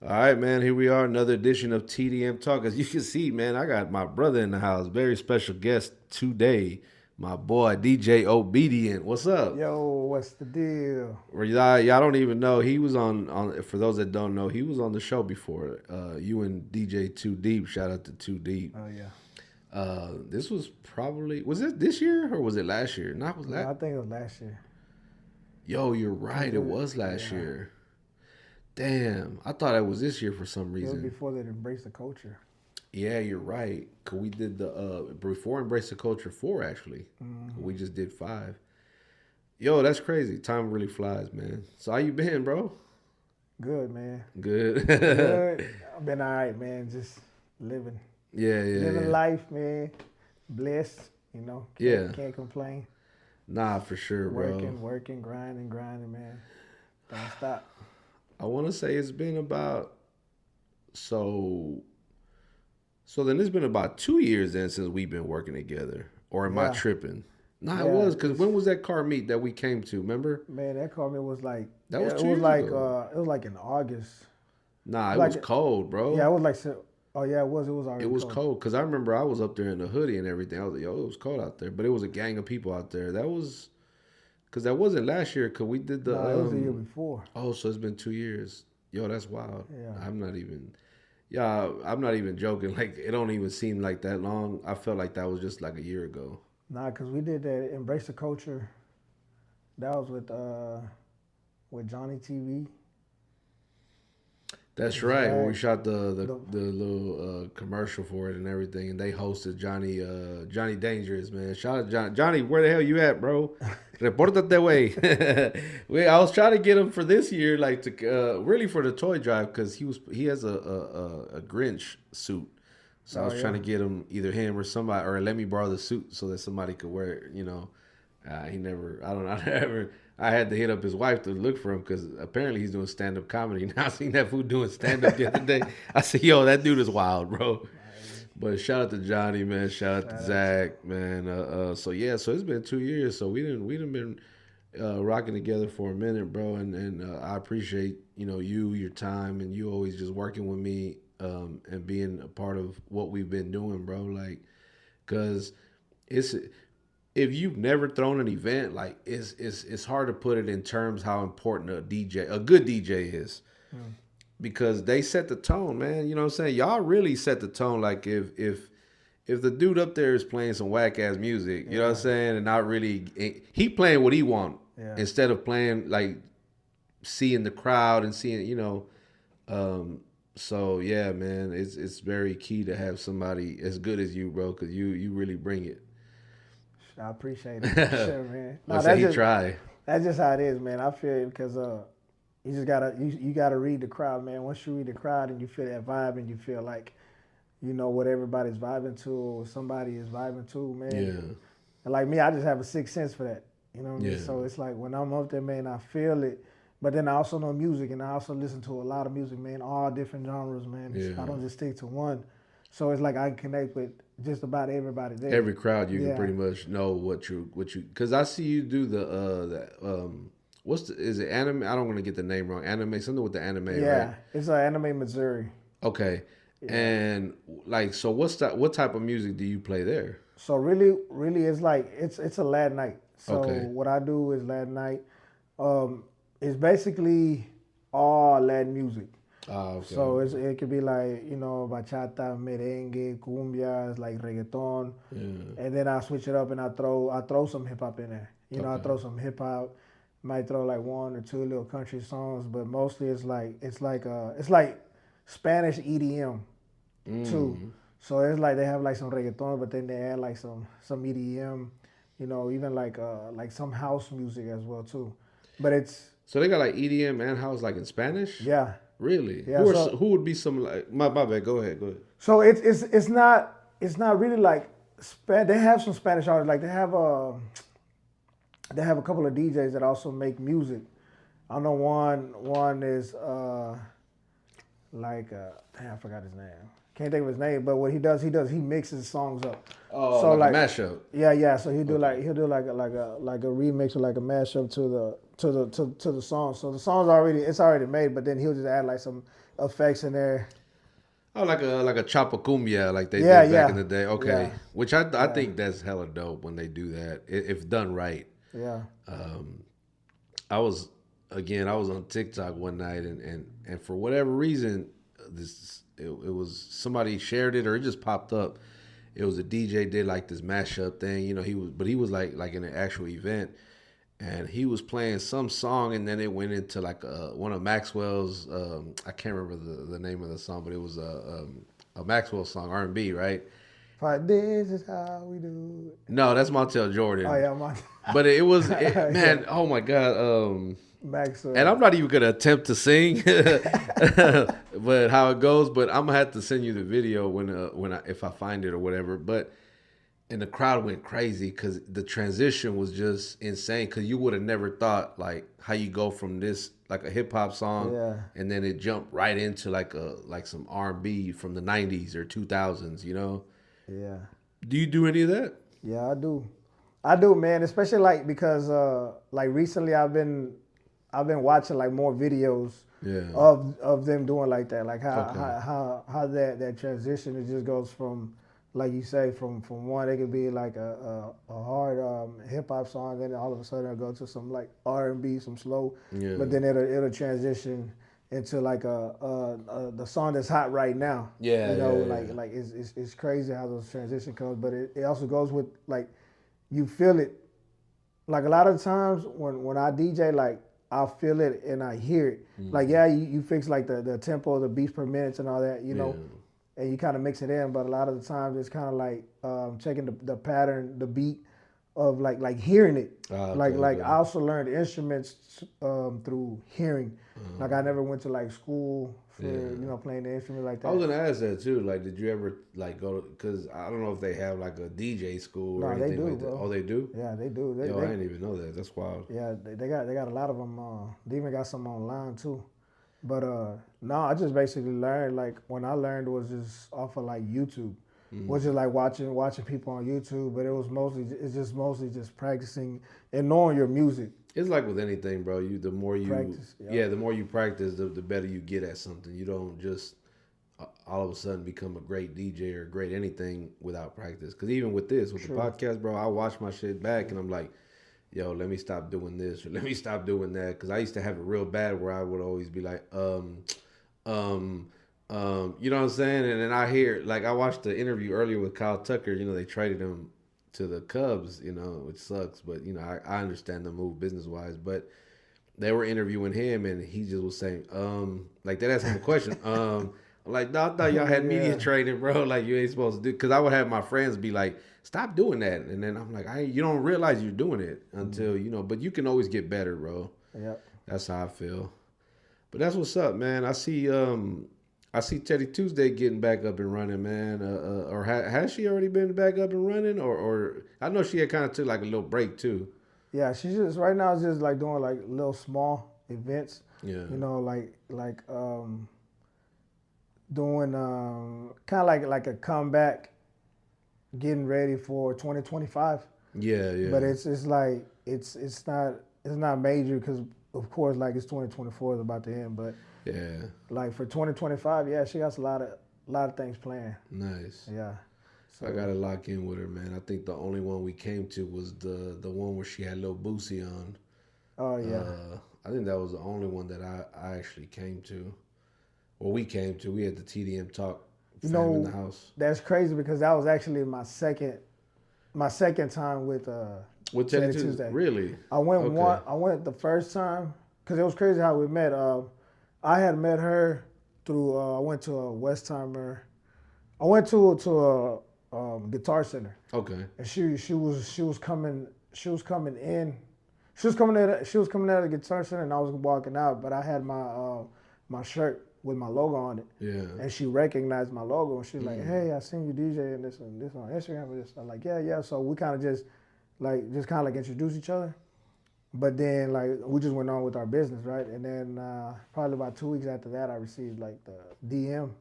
All right, man. Here we are, another edition of TDM Talk. As you can see, man, I got my brother in the house. Very special guest today, my boy DJ Obedient. What's up? Yo, what's the deal? Well, y'all don't even know he was on. For those that don't know, he was on the show before. You and DJ Too Deep. Shout out to Too Deep. Oh yeah. This was probably was it this year or was it last year? Not was No, last. I think it was last year. Yo, you're right. Cause It was last yeah, year. Damn, I thought it was this year for some it was reason. before they embraced the culture. Yeah, you're right. Cause we did the before Embrace the Culture 4 actually. We Hmm. just did 5. Yo, that's crazy. Time really flies, man. So how you been, bro? Good man. Good. Good. I've been all right, man. Just living, Yeah, yeah, living yeah. life, man. Blessed. Yeah. Can't complain. Nah, for sure, bro. Working, grinding, man. Don't stop. I want to say it's been about so so then it's been about 2 years then since we've been working together. Or am I Yeah, tripping? Nah, it yeah. was because when was that car meet that we came to? Remember? Man, that call me was like, That was it two was years like, ago. it was like in August. Nah, it was Like, cold, yeah, bro. it was like, oh yeah, it was It already was cold. cold because I remember I was up there in the hoodie and everything. I was like, yo, it was cold out there, but it was a gang of people out there. That was because that wasn't last year. Cause we did the No, it was the year before. oh, so it's been 2 years. Yo, that's wild. Yeah. I'm not even. Yeah, I'm not even joking. Like it don't even seem like that long. I felt like that was just like a year ago. Nah, cause we did that embrace the culture. That was with Johnny TV, That's right. When we Zach. shot the the, The, the little commercial for it and everything, and they hosted Johnny Dangerous, man. Shout out Johnny. Where the hell you at, bro? Reportate way. I was trying to get him for this year, like to really for the toy drive, because he has a Grinch suit. So I oh was trying yeah, to get him either him or somebody, or let me borrow the suit so that somebody could wear it. He never. I don't know. I never. I had to hit up his wife to look for him because apparently he's doing stand up comedy. Now I seen that fool doing stand up the other day. I said, "Yo, that dude is wild, bro." man. But shout out to Johnny, man. Shout out to Shout out to Zach, man. So yeah, so it's been 2 years. So we didn't been rocking together for a minute, bro. And I appreciate your time and you always just working with me and being a part of what we've been doing, bro. Like, cause it's if you've never thrown an event, like it's hard to put it in terms how important a good DJ is mm, because they set the tone, man. You know what I'm saying? Y'all really set the tone. Like if the dude up there is playing some whack ass music, you know what I'm yeah, saying, and not really he playing what he want yeah. instead of playing like seeing the crowd and seeing um so yeah, man, it's very key to have somebody as good as you, bro, because you really bring it. I appreciate it for sure, man. I No, say he try. that's just how it is, man. I feel it because you just gotta you gotta read the crowd, man. Once you read the crowd and you feel that vibe and you feel like you know what everybody's vibing to or somebody is vibing to, man. Yeah, And like me, I just have a sixth sense for that. You know what I mean? yeah, So it's like when I'm up there, man, I feel it. But then I also know music, and I also listen to a lot of music, man, all different genres, man. I yeah. don't just stick to one. So it's like I can connect with just about everybody there. Every crowd you can Yeah, pretty much know what you because I see you do what's is it anime? I don't want to get the name wrong. Anime, something with the anime, right? yeah. It's Anime Missouri. Okay. Yeah. And like, so what type of music do you play there? So really, it's like it's a Latin night. So Okay. what I do is Latin night. Um, it's basically all Latin music. Ah, okay, So okay. it could be like, bachata, merengue, cumbia, it's like reggaeton. Yeah. And then I switch it up and I throw some hip hop in there. I Okay. throw some hip hop, might throw like one or two little country songs, but mostly it's like Spanish EDM too. Mm. So it's like they have like some reggaeton, but then they add like some EDM, even like some house music as well too. But it's So they got like EDM and house like in Spanish? yeah, Really? yeah. So Who would be some like my bad, go ahead, go ahead. So it's not really like they have some Spanish artists like they have a couple of DJs that also make music. I know one is damn, I forgot his name. Can't think of his name, but what he mixes songs up. Oh, So like a like mashup. yeah, so he'll do Okay. like a remix or like a mashup to the song. So the song's it's already made, but then he'll just add like some effects in there. Oh, like a chapacumbia, like they Yeah, did back in yeah, the day. Okay, yeah, which I yeah, think that's hella dope when they do that if done right. yeah. Um, I was I was on TikTok one night and for whatever reason, it was somebody shared it or it just popped up. It was a DJ did like this mashup thing, you know. He was like in an actual event, and he was playing some song, and then it went into like one of Maxwell's. I can't remember the name of the song, but it was a Maxwell song, R&B, right? But this is how we do it. No, that's Montel Oh Jordan. yeah, my But yeah, man, oh my god. And I'm Maxwell. not even gonna attempt to sing, but how it goes. But I'm gonna have to send you the video when if I find it or whatever. But and the crowd went crazy because the transition was just insane. Because you would have never thought like how you go from this like a hip hop song, Yeah, and then it jumped right into like some R&B from the '90s or 2000s. You know? yeah, Do you do any of that? yeah. I do, man. Especially like because like recently I've been watching like more videos Yeah. of them doing like that. Like Okay. how that transition it just goes from like you say from one it could be like a hard hip hop song, then all of a sudden it'll go to some like R&B, some slow, but Yeah. then it'll transition into like the song that's hot right now. Yeah. You know, Yeah. Yeah. like it's crazy how those transition comes, but it also goes with like you feel it like a lot of times when I DJ, like I feel it and I hear it. Like Mm-hmm. yeah, you fix like the tempo, the beats per minute and all that, you Yeah. know, and you kind of mix it in. But a lot of the times it's kind of like checking the pattern, the beat of like hearing it. Ah, okay. Like Okay. I also learned instruments through hearing. Like I Um, never went to like school for yeah. playing the instrument like I was that. gonna ask that too. Like, did you ever like go? Because I don't know if they have like a DJ school or No, they anything do, like that. bro. Oh, they do. Yeah, they do. Yo, I didn't even know that. That's wild. Yeah, they got a lot of them. They even got some online too. But no, I just basically learned like when I learned was just off of like YouTube, which is Mm. like watching people on YouTube. But it was mostly it's just mostly just practicing and knowing your music. It's like with anything, bro. You the more you Practice, yep. yeah, the more you practice, the better you get at something. You don't just all of a sudden become a great DJ or great anything without practice. Because even with this, with the True. podcast, bro, I watch my shit back and I'm like, yo, let me stop doing this or let me stop doing that. Because I used to have it real bad where I would always be like, um, you know what I'm saying? And then I hear, like, I watched the interview earlier with Kyle Tucker. You know, they traded him to the Cubs, you know, which sucks. But, you know, I understand the move business wise. But they were interviewing him and he just was saying, like, they asked him a question. I'm like, no, I thought y'all had media Yeah. training, bro. Like, you ain't supposed to do. Because I would have my friends be like, stop doing that. And then I'm like, you don't realize you're doing it until, you know, but you can always get better, bro. Yep. That's how I feel. But that's what's up, man. I see Teddy Tuesday getting back up and running, man. Or has she already been back up and running? Or I know she had kind of took like a little break too. Yeah, she's just right now just like doing like little small events. Yeah, You know, doing kind of like a comeback, getting ready for 2025. yeah, But yeah, it's like it's not major because of course like it's 2024 is about to end. But yeah. like for 2025, yeah, she got a lot of things planned. Nice. Yeah. I So gotta lock in with her, man. I think the only one we came to was the one where she had Lil Boosie on. oh yeah, I think that was the only one that I actually came to. Well, we came to. We had the TDM Talk you fam in the know house. that's crazy because that was actually my second time with With Teddy Teddy Tuesday, Tuesday. really? Okay. I went the first time because it was crazy how we met. I had met her through I went to a Westheimer. I went to a Guitar Center, Okay. and she was coming in. She was coming out of the Guitar Center, and I was walking out, but I had my shirt with my logo on it, Yeah. and she recognized my logo, and she's like, Mm. "Hey, I seen you DJ and this on Instagram." And this, I'm like, "Yeah, yeah." So we kind of just kind of like introduced each other, but then like we just went on with our business, right? And then probably about 2 weeks after that, I received like the DM.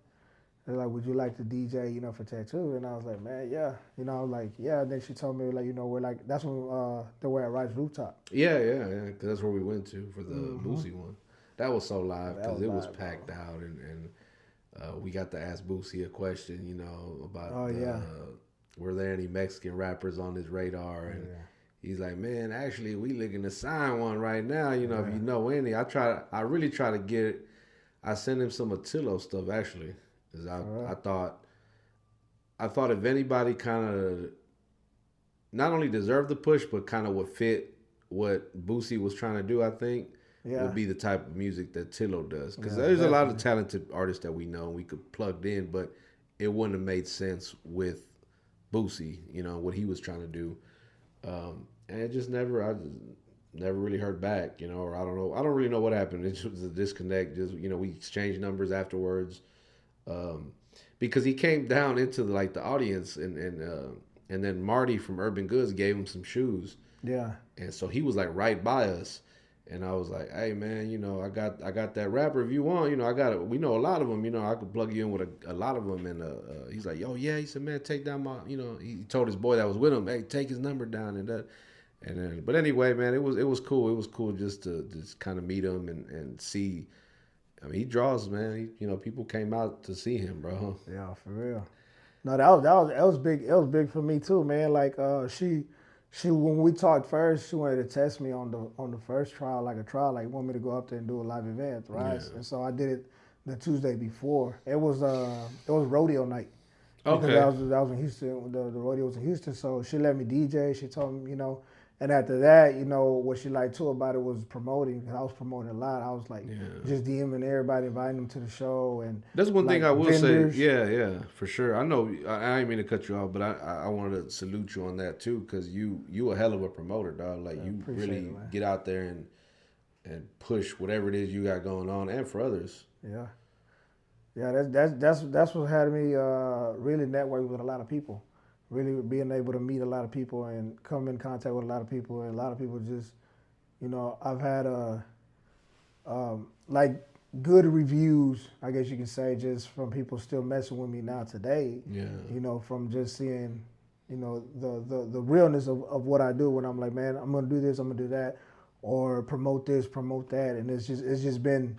They're like, "Would you like to DJ, you know, for tattoo?" And I was like, "Man, yeah." You know, I was like, "Yeah." And then she told me like, you know, we're like that's when they were at Rice Rooftop. Yeah, yeah, yeah. 'Cause that's where we went to for the Mm-hmm. Boosie one. that was so live That because was it was live, bro. packed out, and we got to ask Boosie a question, you know, Oh about yeah, were there any Mexican rappers on his radar, and yeah, he's like, man, actually, we looking to sign one right now. You know, if yeah. you know any, I really try to get. I sent him some Attilo stuff actually, because For real. I thought if anybody kind of not only deserved the push, but kind of would fit what Boosie was trying to do, I think would Yeah, be the type of music that Tillo does. Because yeah, there's a lot of definitely. talented artists that we know and we could plug in, but it wouldn't have made sense with Boosie, you know, what he was trying to do. And it just never, I just never really heard back, you know, or I don't know. I don't really know what happened. It just was a disconnect. Just, you know, we exchanged numbers afterwards. Um, because he came down into like the audience and then Marty from Urban Goods gave him some shoes, Yeah, and so he was like right by us, and I was like, hey man, you know, I got that rapper if you want, you know, I got it. We know a lot of them, you know, I could plug you in with a lot of them, and he's like, yo yeah, he said man, take down my, you know, he told his boy that was with him, hey, take his number down and that. And then, but anyway, man, it was cool. It was cool just to just kind of meet him and see. I mean, he draws, man. You know, people came out to see him, bro. yeah, for real. No, that was big. It was big for me too, man. Like she when we talked first, she wanted to test me on the first trial, like a trial, like want me to go up there and do a live event, right? Yeah. And so I did it the Tuesday before. It was rodeo night because Okay. that was in Houston. The rodeo was in Houston, so she let me DJ. She told me, and after that, what she liked too about it was promoting. Because I was promoting a lot. I was like Yeah. just DMing everybody, inviting them to the show, and That's one thing like I will say. vendors. Yeah, yeah, for sure. I know. I didn't mean to cut you off, but I wanted to salute you on that too, because you a hell of a promoter, dog. Like I you appreciate it, really man. get out there and push whatever it is you got going on, and for others. Yeah. Yeah, that's what had me really network with a lot of people, really being able to meet a lot of people and come in contact with a lot of people, and a lot of people just, I've had like good reviews, I guess you can say, just from people still messing with me now today, Yeah. from just seeing, the realness of what I do when I'm like, man, I'm gonna do this, I'm gonna do that, or promote this, promote that, and it's just been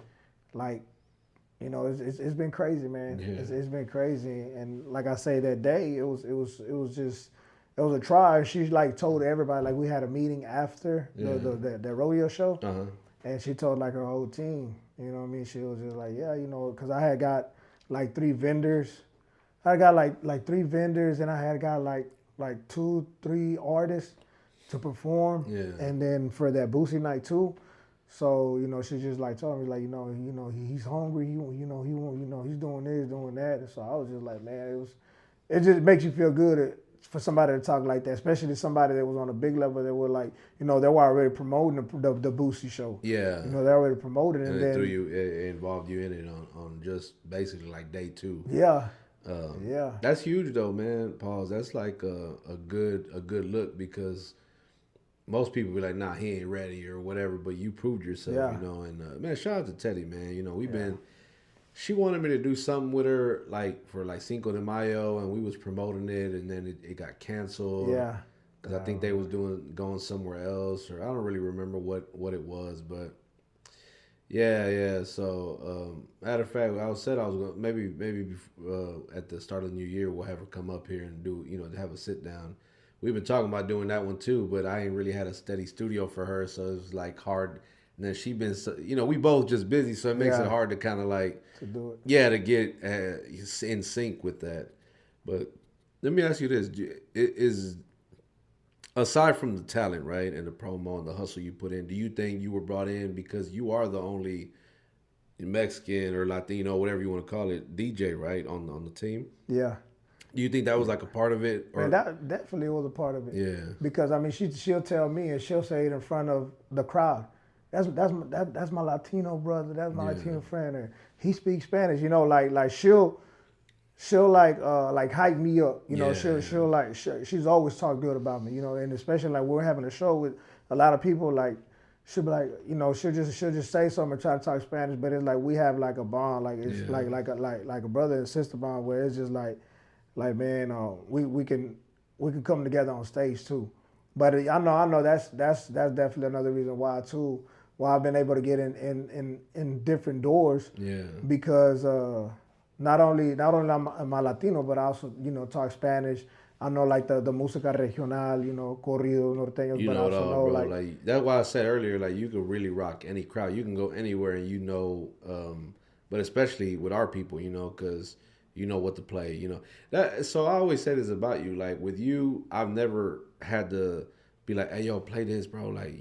like it's been crazy, man. Yeah. It's been crazy, and like I say, that day it was just it was a try. She like told everybody, like we had a meeting after Yeah. the rodeo show, Uh huh. and she told like her whole team. You know what I mean? She was just like, yeah, because I had got like three vendors. I got like three vendors, and I had got like two, three artists to perform, Yeah. and then for that Boosie night too. So she just like told me like he's hungry. He want he's doing this, doing that. And so I was just like, man, it just makes you feel good for somebody to talk like that, especially somebody that was on a big level that were like they were already promoting the Boosie show. Yeah. They already promoted, And and it threw then you, it involved you in it on just basically like day two. yeah, Um, yeah, that's huge though, man. Pause. That's like a good look because most people be like, nah, he ain't ready or whatever, but you proved yourself, you yeah, know. And man, shout out to Teddy, man. You know, we've yeah, been. She wanted me to do something with her, like for like Cinco de Mayo, and we was promoting it, and then it got canceled yeah. because I think they was going somewhere else, or I don't really remember what it was, but yeah, yeah. So, matter of fact, I was said I was gonna maybe at the start of the new year we'll have her come up here and do have a sit down. We've been talking about doing that one too, but I ain't really had a steady studio for her, so it was like hard. And then she been we both just busy, so it makes it Yeah, hard to kind of like to do it. to get in sync with that. But let me ask you this: is aside from the talent, right, and the promo and the hustle you put in, do you think you were brought in because you are the only Mexican or Latino, whatever you want to call it, DJ, right, on the team? Yeah, Do you think that was like a part of it, man, or that definitely was a part of it. yeah, Because I mean, she'll tell me and she'll say it in front of the crowd. That's my Latino brother. That's my yeah, Latino friend. And he speaks Spanish. Like she'll like hype me up. yeah, She'll like she's always talked good about me. And especially like we're having a show with a lot of people. Like she'll be like she'll just say something and try to talk Spanish, but it's like we have like a bond. Like it's yeah, like a brother and sister bond where it's just like man, we can come together on stage too. But I know that's definitely another reason why too. why I've been able to get in different doors Yeah. because not only am I Latino, but I also talk Spanish. I know like the música regional, corridos norteños, You but I know it also all, know bro. like Like that's why I said earlier, like you can really rock any crowd. You can go anywhere, and but especially with our people, because you know what to play. That. So I always say this about you. Like with you, I've never had to be like, "Hey, yo, play this, bro." Like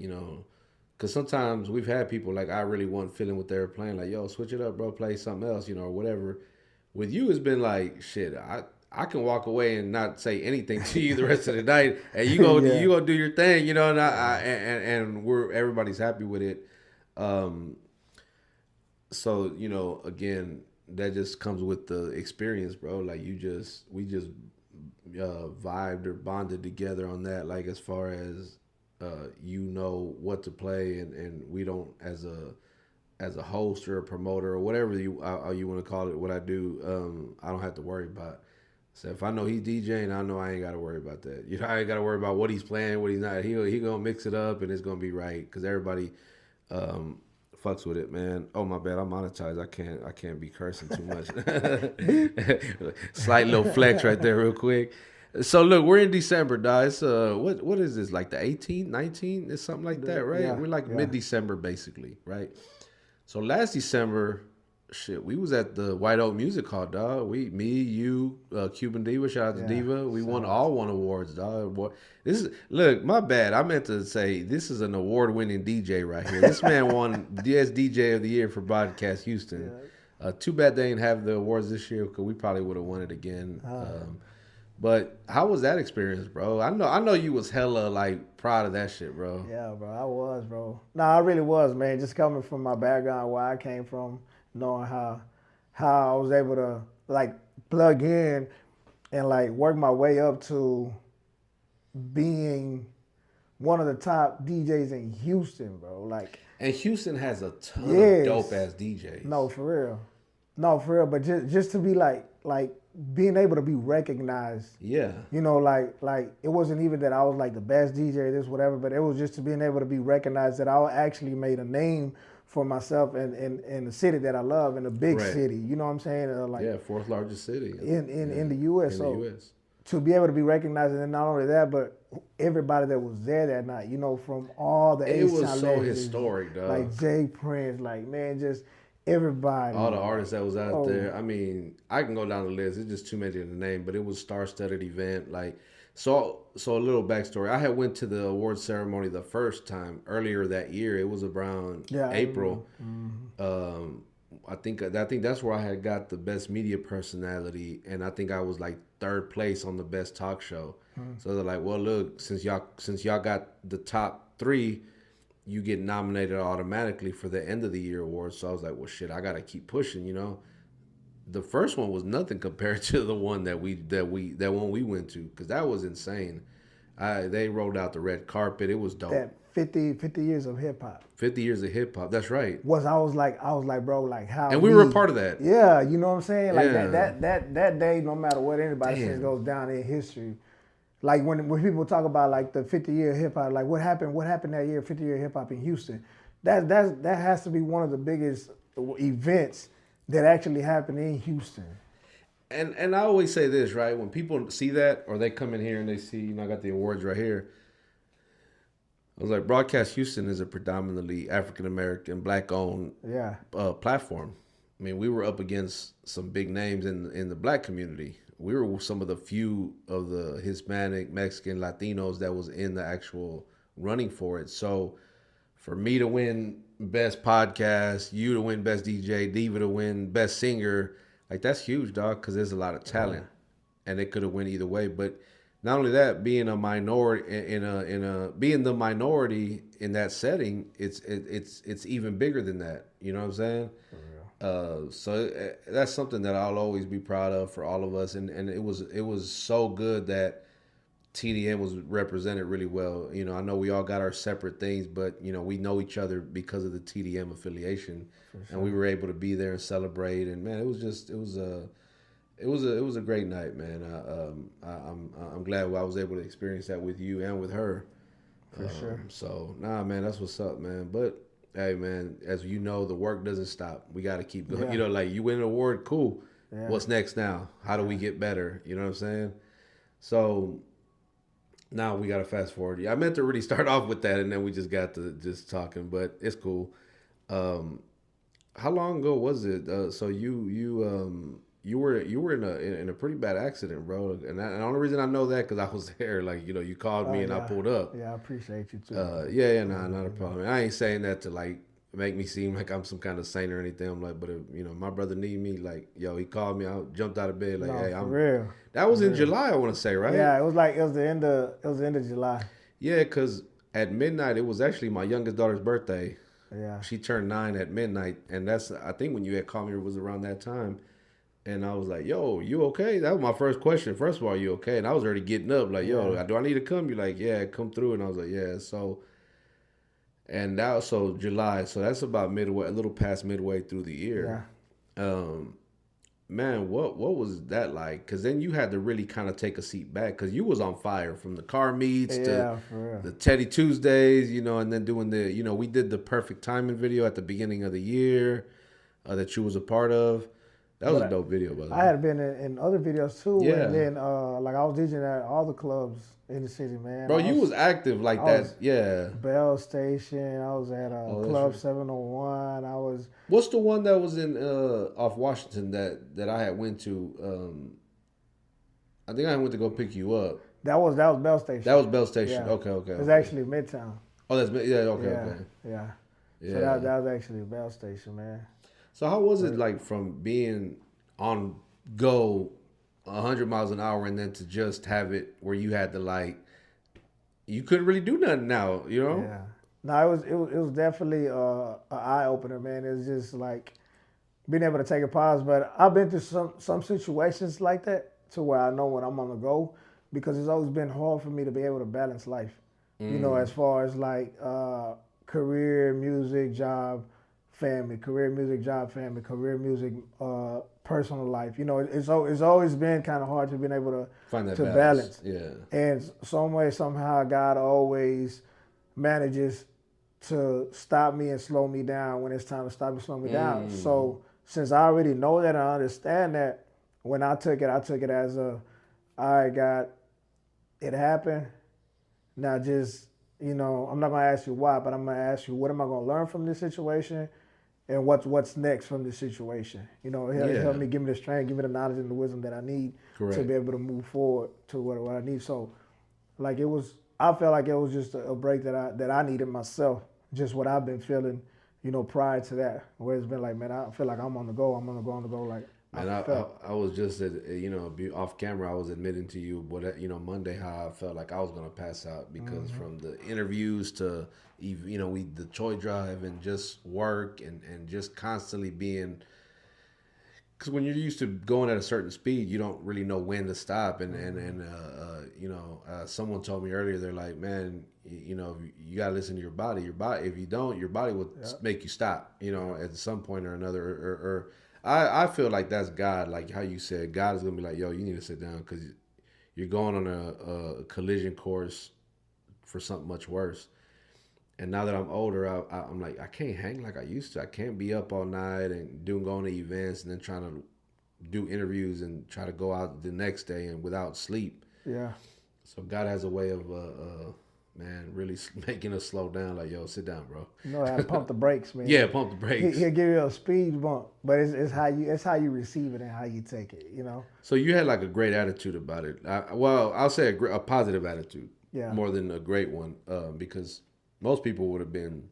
because sometimes we've had people like I really want feeling what they're playing. Like, yo, switch it up, bro. Play something else, or whatever. With you, it's been like shit. I can walk away and not say anything to you the rest of the night, and yeah, you go do your thing, and yeah, and we're everybody's happy with it. Um, so again, that just comes with the experience, bro. Like we just vibed or bonded together on that. Like as far as what to play, and we don't as a host or a promoter or whatever you want to call it. What I do, I don't have to worry about. So if I know he's DJing, I know I ain't got to worry about that. I ain't got to worry about what he's playing, what he's not. He gonna mix it up and it's gonna be right because everybody um, fucks with it, man. Oh my bad, I'm monetized. I can't be cursing too much. beep. Slight little flex right there, real quick. So look, we're in December, guys. What is this like the 18th, 19th? It's something like that, right? Yeah, We're like yeah, mid December, basically, right? So last December, shit, we was at the White Oak Music Hall, dog. Me, you, Cuban Diva. Shout out to yeah. Diva. We Shout won out. all won awards, dog. Boy, this is look. My bad. I meant to say this is an award-winning DJ right here. This man won DS DJ of the Year for Broadcast Houston. Yeah. Too bad they didn't have the awards this year because we probably would have won it again. Uh, But how was that experience, bro? I know you was hella like proud of that shit, bro. Yeah, bro, I was, bro. No, I really was, man. Just coming from my background, where I came from, knowing how I was able to like plug in and like work my way up to being one of the top DJs in Houston, bro. Like, And Houston has a ton of dope yes, ass DJs. no, for real, no, for real. But just to be like being able to be recognized. Yeah. Like it wasn't even that I was like the best DJ, this whatever, but it was just to being able to be recognized that I actually made a name for myself in the city that I love, in a big Right. city. You know what I'm saying? Like Yeah, fourth largest city in the U.S. in the So U.S. to be able to be recognized, and then not only that, but everybody that was there that night, from all the It was H-Town so legends, historic, dog. like Jay Prince, like man, just everybody. All the artists that was out Oh, there. I mean, I can go down the list. It's just too many to name, but it was star-studded event. Like, so a little backstory. I had went to the award ceremony the first time earlier that year. It was around yeah, I remember. April. Um, I think that's where I had got the best media personality, and I think I was like third place on the best talk show. So they're like, well, look, since y'all got the top three, you get nominated automatically for the end of the year award. So I was like, well, shit, I gotta keep pushing. The first one was nothing compared to the one that one we went to because that was insane. They rolled out the red carpet. It was dope. That 50 years of hip hop. 50 years of hip hop. That's right. I was like, bro, like how And we were a part of that. Yeah, you know what I'm saying? Like Yeah. that day, no matter what anybody says, Damn. goes down in history. Like when people talk about like the 50-year hip hop, like what happened that year, 50-year hip hop in Houston. That has to be one of the biggest events that actually happened in Houston. And I always say this, right? When people see that or they come in here and they see, I got the awards right here. I was like, Broadcast Houston is a predominantly African American, black owned Yeah. platform. I mean, we were up against some big names in the black community. We were some of the few of the Hispanic, Mexican, Latinos that was in the actual running for it. So for me to win best podcast, you to win best DJ, Diva to win best singer, like that's huge, dog, because there's a lot of talent, and it could have went either way. But not only that, being a minority being the minority in that setting, it's even bigger than that. You know what I'm saying? So that's something that I'll always be proud of for all of us, and it was so good that TDM was represented really well. I know we all got our separate things, but we know each other because of the TDM affiliation, and we were able to be there and celebrate. And man, it was a great night, man. I'm glad I was able to experience that with you and with her. For sure. So nah, man, that's what's up, man. But hey man, as you know, the work doesn't stop. We got to keep going. Yeah, Like you win an award, cool. yeah, What's next now? How do we yeah. get better? You know what I'm saying? So now we got to fast forward. Yeah, I meant to really start off with that, and then we just got to just talking, but it's cool. Um, how long ago was it? So you were in a pretty bad accident, bro. And the only reason I know that because I was there. Like you called Oh me and I yeah, pulled up. yeah. I appreciate you too, man. Yeah, nah, And not a problem. I ain't saying that to like make me seem like I'm some kind of saint or anything. I'm like, but if, my brother need me, like, yo, he called me. I jumped out of bed, like, no, hey, for I'm. real, That for was in real. July, I want to say, right? Yeah, it was like it was the end of July. Yeah, cause at midnight it was actually my youngest daughter's birthday. Yeah, She turned 9 at midnight, and that's I think when you had called me it was around that time. And I was like, "Yo, you okay?" That was my first question. First of all, you okay? And I was already getting up, like, yeah, "Yo, do I need to come?" You're like, "Yeah, come through." And I was like, "Yeah." So, and that was so July. So that's about midway, a little past midway through the yeah, year. Um, man, what was that like? Because then you had to really kind of take a seat back because you was on fire from the car meets to yeah, for real. the Teddy Tuesdays, and then doing we did the perfect timing video at the beginning of the year that you was a part of. That was But a dope video, by the I way. had been in other videos too, and Yeah, then like I was DJing at all the clubs in the city, man. bro, you was active I like that. was Yeah. Bell Station. I was at Oh, that's Club right. 701. I was What's the one that was in off Washington that I had went to? I think I went to go pick you up. that was Bell That Station. was Bell Station. Yeah, Okay, okay, it's okay. actually Midtown. Oh, yeah. Okay, Yeah, okay. yeah. So that Yeah. that was actually Bell Station, man. So how was it But like from being on go 100 miles an hour and then to just have it where you had to like you couldn't really do nothing now, you know? yeah, no, it was definitely an eye opener, man. It's just like being able to take a pause. But I've been through some situations like that to where I know when I'm on the go because it's always been hard for me to be able to balance life. Mm, As far as like career, music, job, family, career, music, job, family, career, music, personal life. It's always been kind of hard to be able to find that to balance. balance. Yeah. And some way, somehow, God always manages to stop me and slow me down when it's time to stop and slow me down. Mm. So since I already know that and I understand that, when I took it as all right, God, it happened. Now just, I'm not gonna ask you why, but I'm gonna ask you what am I gonna learn from this situation and what's next from this situation. Help Yeah. me, give me the strength, give me the knowledge and the wisdom that I need to Correct. be able to move forward to what I need. So like I felt like it was just a break that I needed myself, just what I've been feeling, prior to that, where it's been like, man, I feel like I'm on the go, on the go, like I Man, I, felt. I was just off camera. I was admitting to you, but Monday how I felt like I was gonna pass out because Hmm. from the interviews to we the toy drive and just work and just constantly being because when you're used to going at a certain speed, you don't really know when to stop. Someone told me earlier, they're like, man, you gotta listen to your body. Your body, if you don't, your body will Yeah, make you stop. yeah, At some point or another. I feel like that's God. Like how you said, God is gonna be like, yo, you need to sit down because you're going on a collision course for something much worse. And now that I'm older, I'm like I can't hang like I used to. I can't be up all night and going to events and then trying to do interviews and try to go out the next day and without sleep. yeah. So God has a way of man really making us slow down. Like yo, sit down, bro. You know how to pump the brakes, man. Yeah, pump the He, brakes. he'll give you a speed bump, but it's how you receive it and how you take it. So you had like a great attitude about it. Well, I'll say a positive attitude Yeah, more than a great one because most people would have been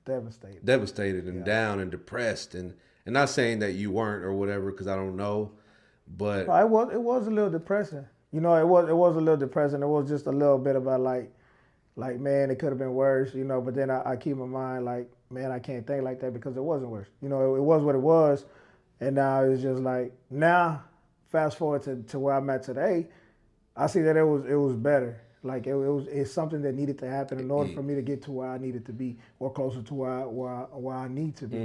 devastated. devastated and Yeah. down and depressed and not saying that you weren't or whatever because I don't know, No, but it was a little depressing. It was a little depressing. It was just a little bit about like man, it could have been worse. But then I keep my mind like, man, I can't think like that because it wasn't worse. It was what it was, and now it's just like now, fast forward to where I'm at today, I see that it was better. Like it's something that needed to happen in order for me to get to where I needed to be or closer to where I need to be.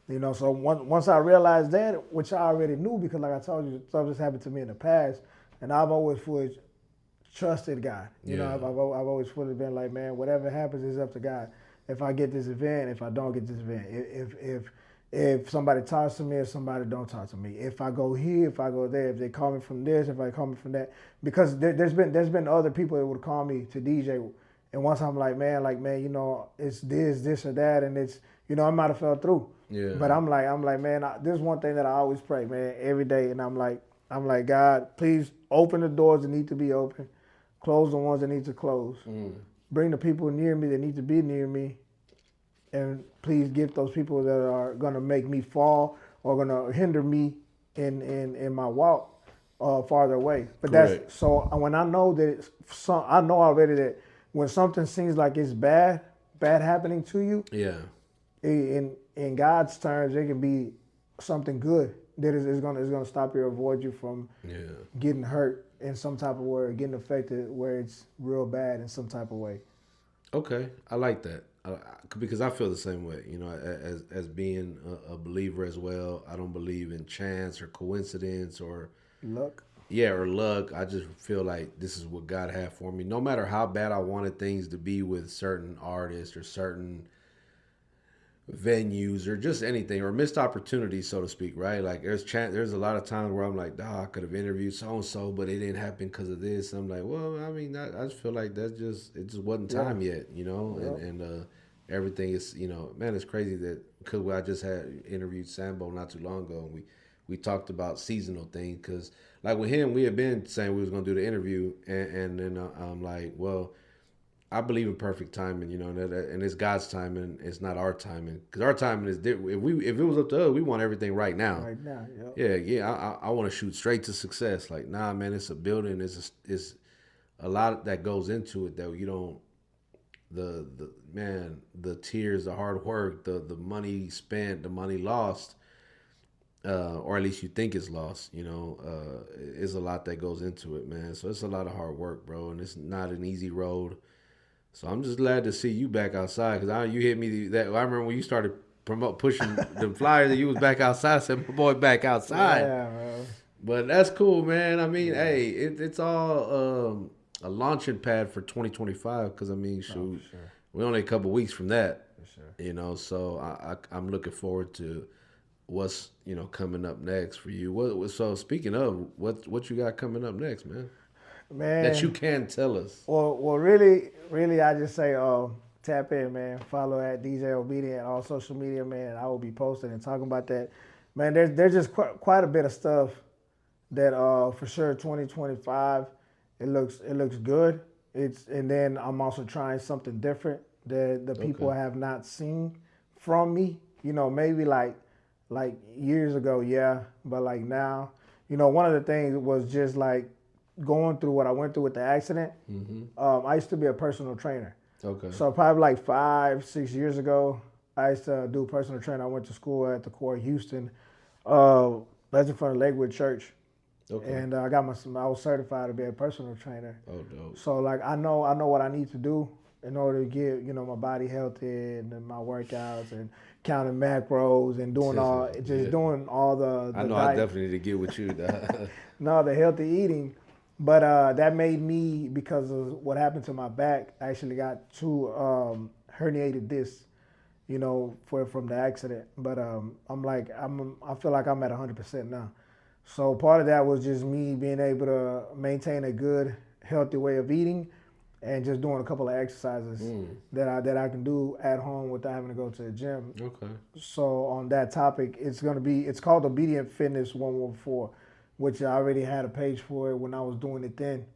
mm, So once I realized that, which I already knew because like I told you, stuff has happened to me in the past, and I've always trusted God. yeah, I've always fully been like, man, whatever happens is up to God. if I get this event, if I don't get this event, if somebody talks to me, if somebody don't talk to me, if I go here, if I go there, if they call me from this, if I call me from that, because there's been other people that would call me to DJ, and once I'm like man, it's this or that, and it's I might have fell through, Yeah. but I'm like man, this is one thing that I always pray, man, every day, and I'm like God, please open the doors that need to be open, close the ones that need to close, bring the people near me that need to be near me, and please get those people that are gonna make me fall or gonna hinder me in my walk farther away. But Correct. that's so when I know that I know already that when something seems like it's bad happening to you, Yeah. in God's terms, it can be something good that is gonna stop you or avoid you from Yeah. getting hurt in some type of way or getting affected where it's real bad in some type of way. Okay, I like that because I feel the same way. As being a believer as well, I don't believe in chance or coincidence or Luck. yeah or luck. I just feel like this is what God had for me. No matter how bad I wanted things to be with certain artists or certain venues or just anything or missed opportunities, so to speak, right? Like there's a lot of times where I'm like, I could have interviewed so and so, but it didn't happen because of this. I'm like, well, I mean, I just feel like it just wasn't Yeah. time yet, Yep. and everything is, man, it's crazy that because I just had interviewed Sambo not too long ago, and we talked about seasonal things because like with him, we had been saying we was gonna do the interview, and then I'm like, well. I believe in perfect timing, and it's God's timing. It's not our timing because our timing is different. If it was up to us, we want everything right now. Right now. Yep. Yeah, yeah. I want to shoot straight to success. Like, nah, man, it's a building. It's a lot that goes into it that you don't. The man, the tears, the hard work, the money spent, the money lost, or at least you think it's lost. Is a lot that goes into it, man. So it's a lot of hard work, bro, and it's not an easy road. So I'm just glad to see you back outside because you hit me that. I remember when you started pushing the flyers and you was back outside. I said, my boy back outside. Yeah, bro. But that's cool, man. I mean, Yeah. hey, it's all a launching pad for 2025 because I mean, No, shoot, for sure. we're only a couple weeks from that, For sure. So I'm looking forward to what's coming up next for you. So speaking of what you got coming up next, man, that you Man, can tell us. well, really, I just say, tap in, man. Follow at DJ Obedient on all social media, man. I will be posting and talking about that. Man, there's just quite a bit of stuff that, for sure, 2025, it looks good. And then I'm also trying something different that the people Okay. have not seen from me. Maybe like years ago, yeah, but like now, one of the things was just like going through what I went through with the accident. I used to be a personal trainer. Okay. So probably like 5, 6 years ago, I used to do personal training. I went to school at the Core Houston, that's in front of Lakewood Church, Okay. and I was certified to be a personal trainer. Oh, dope. So like I know what I need to do in order to get my body healthy and then my workouts and counting macros and doing Yeah. doing all I the know I diet, definitely need to get with you. Dog. no, the healthy eating. But that made me, because of what happened to my back, I actually got two herniated discs, from the accident. But I feel like I'm at 100% now. So part of that was just me being able to maintain a good, healthy way of eating, and just doing a couple of exercises that I can do at home without having to go to the gym. Okay. So on that topic, it's called Obedient Fitness 114, which I already had a page for it when I was doing it then,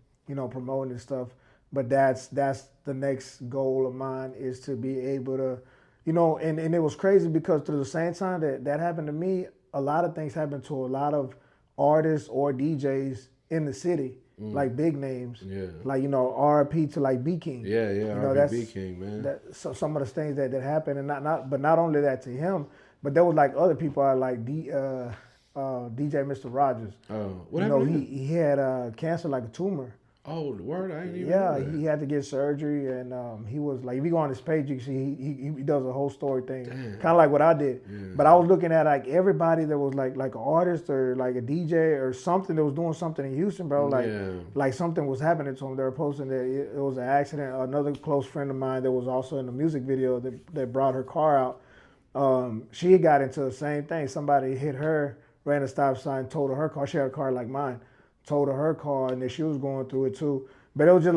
promoting and stuff. But that's the next goal of mine, is to be able to, and it was crazy because through the same time that happened to me, a lot of things happened to a lot of artists or DJs in the city, like big names, Yeah. like RP to like B King. Yeah. Yeah. RBB King, man. So some of the things that happened, and not only that to him, but there was like other people like DJ Mr. Rogers. Oh, what happened? He had cancer, like a tumor. Oh, the word, I didn't even know Yeah, that. he had to get surgery, and he was like, if you go on his page, you can see he does a whole story thing, kind Damn. of like what I did. But I Yeah. was looking at like everybody that was like an artist or like a DJ or something that was doing something in Houston, bro. Yeah. Like something was happening to him. They were posting that it was an accident. Another close friend of mine that was also in the music video that brought her car out. She got into the same thing. Somebody hit her, ran a stop sign, totaled her car. She had a car like mine, totaled her car, and then she was going through it too. But it was just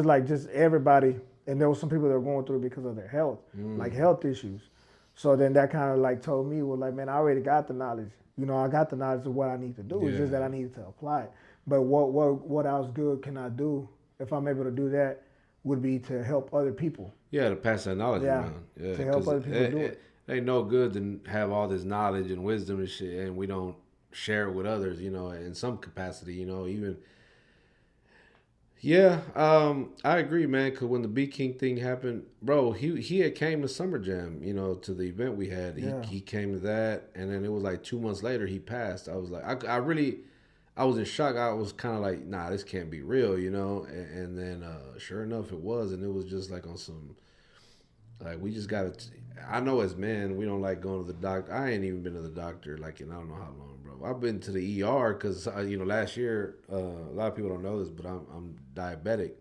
like everybody, and there was some people that were going through it because of their health, like Mm. health issues. So then that kind of like told me, well, like man, I already got the knowledge. I got the knowledge of what I need to do. It's just Yeah. that I needed to apply it. But what else good can I do if I'm able to do that? Would be to help other people. Yeah, to pass that knowledge Yeah, around. Yeah, to help because other people do it. it ain't no good to have all this knowledge and wisdom and shit, and we don't share it with others. In some capacity. Even yeah. I agree, man. Because when the B King thing happened, bro, he had came to Summer Jam. To the event we had. He Yeah. he came to that, and then it was like 2 months later he passed. I was like, I really. I was in shock. I was kind of like, nah, this can't be real. And then, sure enough, it was, and it was just like on some. Like we just gotta. I know as men, we don't like going to the doctor. I ain't even been to the doctor like in I don't know how long, bro. I've been to the ER because last year a lot of people don't know this, but I'm diabetic,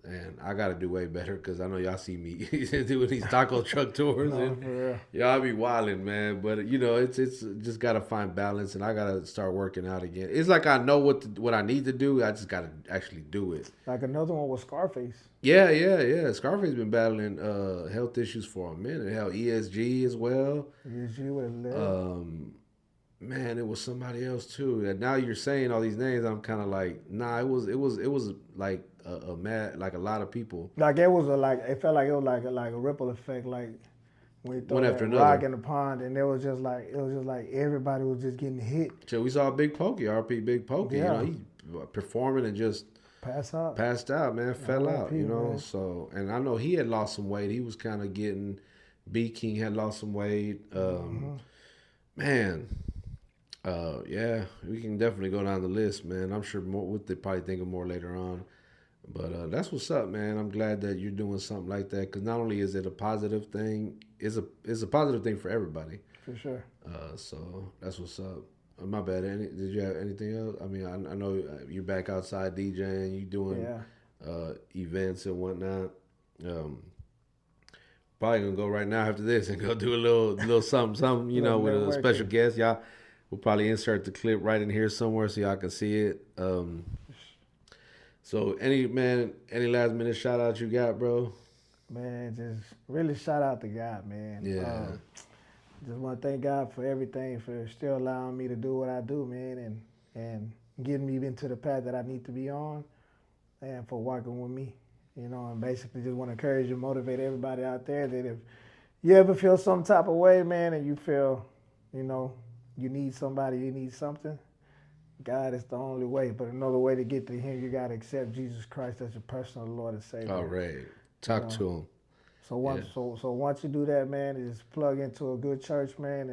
and I got to do way better because I know y'all see me doing these taco truck tours, No, and for real. y'all be wilding, man. But it's just gotta find balance, and I gotta start working out again. It's like I know what I need to do. I just gotta actually do it. Like another one was Scarface. Yeah, yeah, yeah. Scarface been battling health issues for a minute. Hell, ESG as well. You would have lived. Um, man, it was somebody else too. And now you're saying all these names. I'm kind of like, nah. It was like a mad, like a lot of people, Like it was it felt like it was like a ripple effect. Like when you one throw after that rock another. in the pond, and it was just like everybody was just getting hit. So we saw Big Pokey, RP Big Pokey. Yeah, He performing and just pass out. passed out, man. Fell out. R.I.P. Man. So and I know he had lost some weight. He was kind of getting. B King had lost some weight. Hmm. Man, yeah, we can definitely go down the list, man. I'm sure more. What they probably think of more later on, but that's what's up, man. I'm glad that you're doing something like that because not only is it a positive thing, it's a positive thing for everybody. For sure. So that's what's up. My bad. Did you have anything else? I mean, I know you're back outside DJing. You doing Yeah. events and whatnot. Um, Probably gonna go right now after this and go do a little something, Little with a special networking. guest. Y'all, we'll probably insert the clip right in here somewhere so y'all can see it. So any last minute shout out you got, bro? Man, just really shout out to God, man. Yeah, Just want to thank God for everything, for still allowing me to do what I do, man, and getting me into the path that I need to be on, and for walking with me. And basically just want to encourage and motivate everybody out there that if you ever feel some type of way, man, and you feel, you know, you need somebody, you need something, God is the only way. But another way to get to Him, you got to accept Jesus Christ as your personal Lord and all Savior. right. You Talk know, to him. so Yeah, once you do that, man, just plug into a good church, man,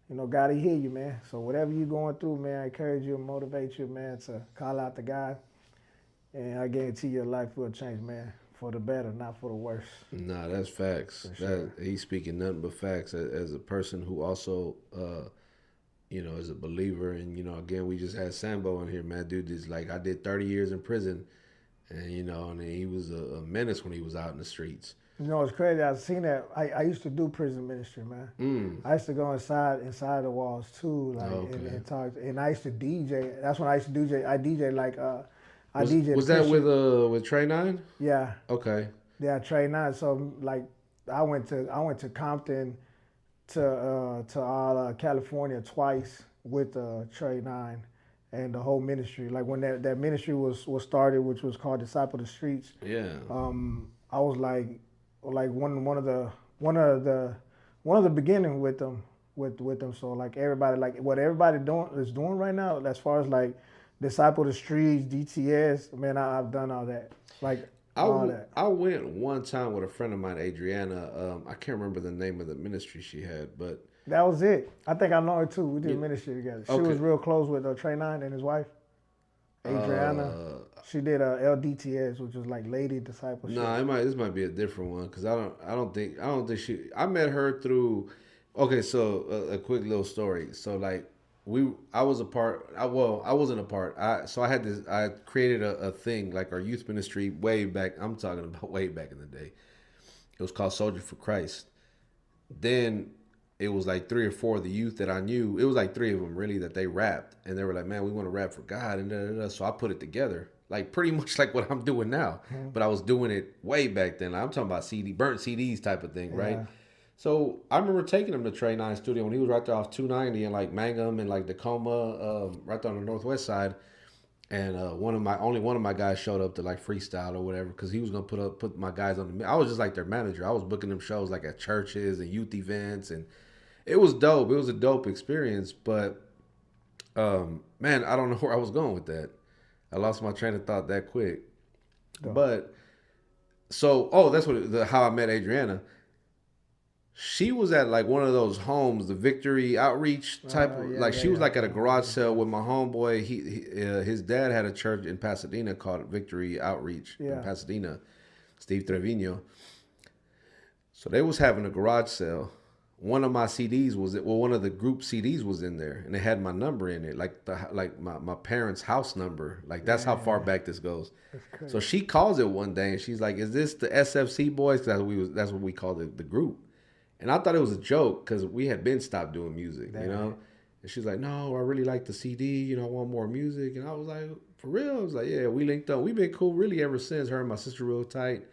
and God will hear you, man. So whatever you're going through, man, I encourage you and motivate you, man, to call out to God, and I guarantee your life will change, man, for the better, not for the worse. nah, that's facts. For That sure. he's speaking nothing but facts as a person who also is a believer. And again, we just had Sambo in here, man. Dude is like, I did 30 years in prison, and and he was a menace when he was out in the streets. It's crazy. I've seen that. I used to do prison ministry, man. Mm. I used to go inside the walls too, like Okay. and talk. And I used to DJ. That's when I used to DJ. I DJ like I Was DJ the was that Christian. with Trey Nine? Yeah, Okay. yeah. Trade nine. So like I went to Compton to all California twice with Trey Nine and the whole ministry. Like when that ministry was started, which was called Disciple of the Streets. Yeah. I was like one of the beginning with them. So like everybody, like what everybody is doing right now, as far as like Disciple of the Streets, DTS, man, I've done all that, like all that. I went one time with a friend of mine, Adriana. I can't remember the name of the ministry she had, but That was it. I think I know her too. We did you, ministry together. She was okay. real close with Trey Nine and his wife. Adriana. Uh, She did LDTS, which was like Lady nah, Discipleship. this might be a different one because I don't think she. I met her through. Okay, so a quick little story. So like I was a part. I wasn't a part. I had this. I created a thing like our youth ministry way back. I'm talking about way back in the day. It was called Soldier for Christ. Then it was like three or four of the youth that I knew. It was like three of them really that they rapped, and they were like, "Man, we want to rap for God." And da, da, da. So I put it together, like pretty much like what I'm doing now, Mhm. but I was doing it way back then. Like, I'm talking about burnt CDs type of thing, right? Yeah. So I remember taking him to Trey Nine Studio when he was right there off 290 and like Mangum and like Tacoma, right there on the northwest side. And only one of my guys showed up to like freestyle or whatever because he was gonna put my guys on the. I was just like their manager. I was booking them shows like at churches and youth events, and it was dope. It was a dope experience. But man, I don't know where I was going with that. I lost my train of thought that quick. Go. But that's how I met Adriana. She was at like one of those homes, the Victory Outreach type. Yeah, Like yeah, she was yeah. like at a Okay. garage Yeah, sale yeah. with my homeboy. His dad had a church in Pasadena called Victory Outreach in Yeah. Pasadena. Steve Trevino. So they was having a garage sale. One of my CDs one of the group CDs was in there, and it had my number in it, like my parents' house number. Like that's how far Man, back this goes. that's So crazy. she calls it one day, and she's like, "Is this the SFC boys?" That's what we called it, the group. And I thought it was a joke because we had been stopped doing music, you Damn. know. And she's like, "No, I really like the CD. You know, I want more music." And I was like, "For real?" I was like, "Yeah, we linked up. We've been cool really ever since. Her and my sister real tight."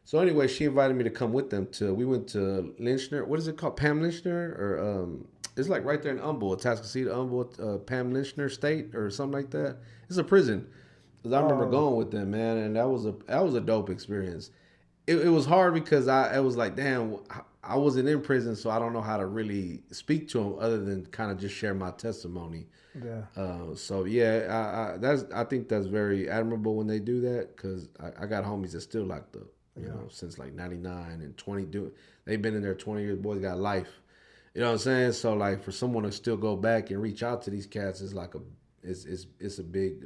So anyway, she invited me to come with them to. We went to Lynchner. What is it called? Pam Lynchner, or it's like right there in Humboldt, Atascocita, Humboldt, Pam Lynchner State, or something like that. It's a prison. Cause I remember Oh, going with them, man, and that was a dope experience. It was hard because I was like, damn, I wasn't in prison, so I don't know how to really speak to them other than kind of just share my testimony. yeah. So yeah, I think that's very admirable when they do that because I got homies that still locked up, you Yeah. know, since like '99 and 20. They've been in there 20 years. Boys got life. You know what I'm saying? So like for someone to still go back and reach out to these cats is like it's a big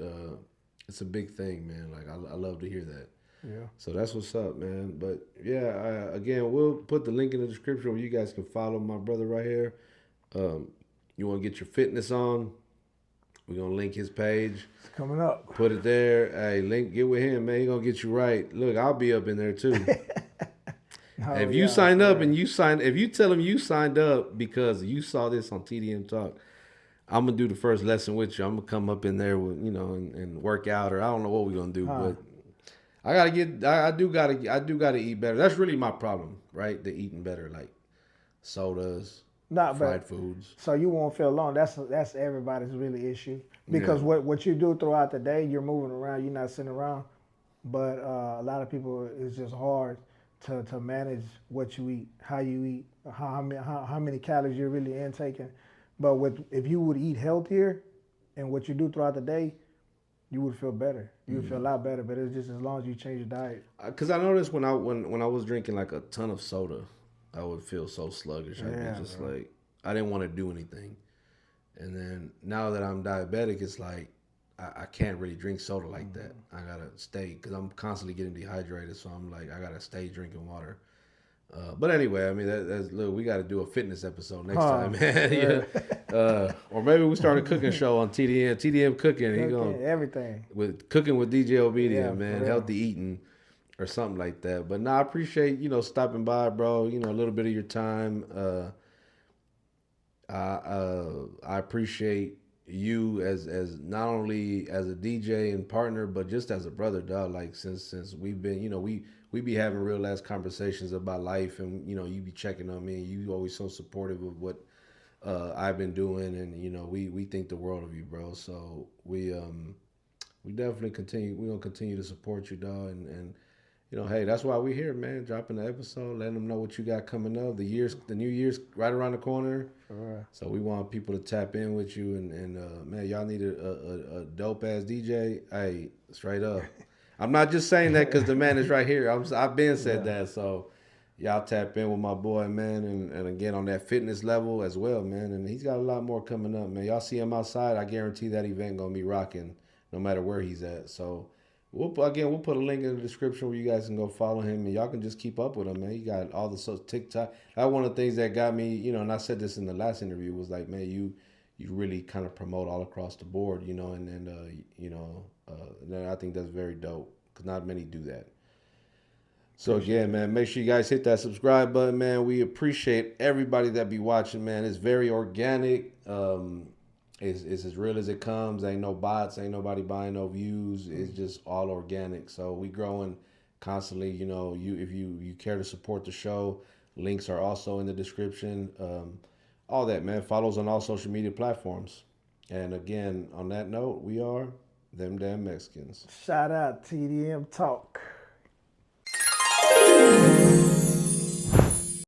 it's a big thing, man. Like I love to hear that. Yeah. So that's what's up, man. But yeah, again, we'll put the link in the description where you guys can follow my brother right here. Um, you want to get your fitness on? We're gonna link his page. It's coming up. Put it there. Hey, get with him, man. He gonna get you right. Look, I'll be up in there too. Oh If you yeah, signed for up real. if you tell him you signed up because you saw this on TDM Talk, I'm gonna do the first lesson with you. I'm gonna come up in there with and work out, or I don't know what we're gonna do, Huh. but I do gotta eat better. That's really my problem, right? The eating better, like sodas, Not, fried but foods. so you won't feel alone. That's everybody's really issue Yeah. because what you do throughout the day, you're moving around. You're not sitting around. But a lot of people, it's just hard to manage what you eat, how you eat, how many calories you're really intaking. But if you would eat healthier and what you do throughout the day, you would feel better. You would feel a lot better. But it's just as long as you change your diet. Cause I noticed when I was drinking like a ton of soda, I would feel so sluggish. I'd be Yeah, just bro. like I didn't want to do anything. And then now that I'm diabetic, it's like I can't really drink soda like that. I gotta stay because I'm constantly getting dehydrated. So I'm like I gotta stay drinking water. But anyway, I mean that's look, we got to do a fitness episode next Huh? time, man. Yeah. Yeah. Or maybe we start a cooking show on TDM. TDM cooking. He going Cooking, everything. with cooking with DJ Yeah, Obedient, for man. real. Healthy eating or something like that. But I appreciate stopping by, bro. A little bit of your time. I appreciate you as not only as a DJ and partner, but just as a brother, dog. Like since we've been, we be having real ass conversations about life, and you be checking on me. You always so supportive of what I've been doing, and we think the world of you, bro. So we definitely continue. We're gonna continue to support you, dog, and hey, that's why we here, man. Dropping the episode, letting them know what you got coming up. The new year's right around the corner. For real. So we want people to tap in with you, and man, y'all need a dope ass DJ. Hey, straight up. I'm not just saying that because the man is right here. I've been said Yeah. that. So y'all tap in with my boy, man, and again on that fitness level as well, man. And he's got a lot more coming up, man. Y'all see him outside. I guarantee that event gonna be rocking no matter where he's at. So we'll put a link in the description where you guys can go follow him, and y'all can just keep up with him, man. You got all the TikTok. That one of the things that got me, and I said this in the last interview, was like, man, you really kind of promote all across the board, and I think that's very dope because not many do that. So Appreciate again, it. man, make sure you guys hit that subscribe button, man. We appreciate everybody that be watching, man. It's very organic. It's as real as it comes. Ain't no bots. Ain't nobody buying no views. It's just all organic. So we growing constantly. If you care to support the show, links are also in the description. All that, man. Follows on all social media platforms. And again, on that note, we are them damn Mexicans. Shout out TDM Talk.